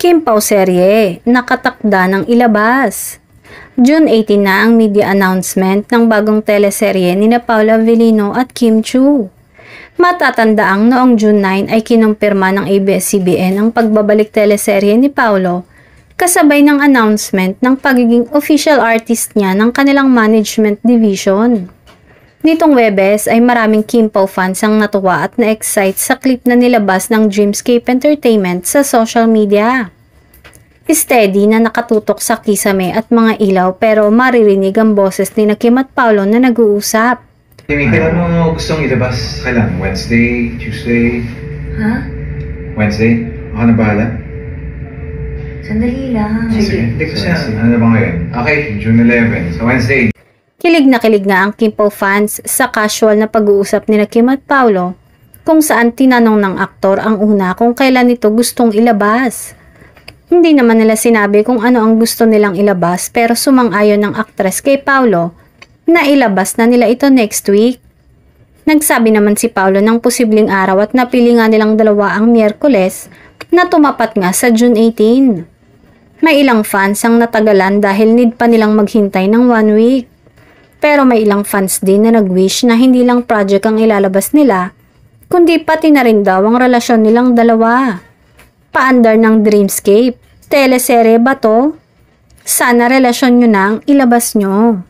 Kim Pao serye, nakatakda ng ilabas. June 18 na ang media announcement ng bagong teleserye ni Paolo Avellino at Kim Chiu. Matatandaang noong June 9 ay kinumpirma ng ABS-CBN ang pagbabalik teleserye ni Paolo kasabay ng announcement ng pagiging official artist niya ng kanilang management division. Nitong Webes ay maraming Kim Pao fans ang natuwa at na-excite sa clip na nilabas ng Dreamscape Entertainment sa social media. Steady na nakatutok sa kisame at mga ilaw pero maririnig ang boses ni Kim at Paolo na nag-uusap. Kimi, kailan mo gustong ilabas? Kailan? Wednesday? Tuesday? Ha? Wednesday? Ako na bahala? Sandali lang. Sige. Hindi ko siya. Ano ba ngayon? Okay, June 11. So Wednesday. Kilig nga ang Kim Pao fans sa casual na pag-uusap ni Kim at Paolo kung saan tinanong ng aktor ang una kung kailan ito gustong ilabas. Hindi naman nila sinabi kung ano ang gusto nilang ilabas pero sumang-ayon ng aktres kay Paolo na ilabas na nila ito next week. Nagsabi naman si Paolo ng posibleng araw at napili nga nilang dalawa ang Miyerkules na tumapat nga sa June 18. May ilang fans ang natagalan dahil need pa nilang maghintay ng 1 week. Pero may ilang fans din na nag-wish na hindi lang project ang ilalabas nila, kundi pati na rin daw ang relasyon nilang dalawa. Paandar ng Dreamscape, teleserye ba to? Sana relasyon nyo na ang ilabas nyo.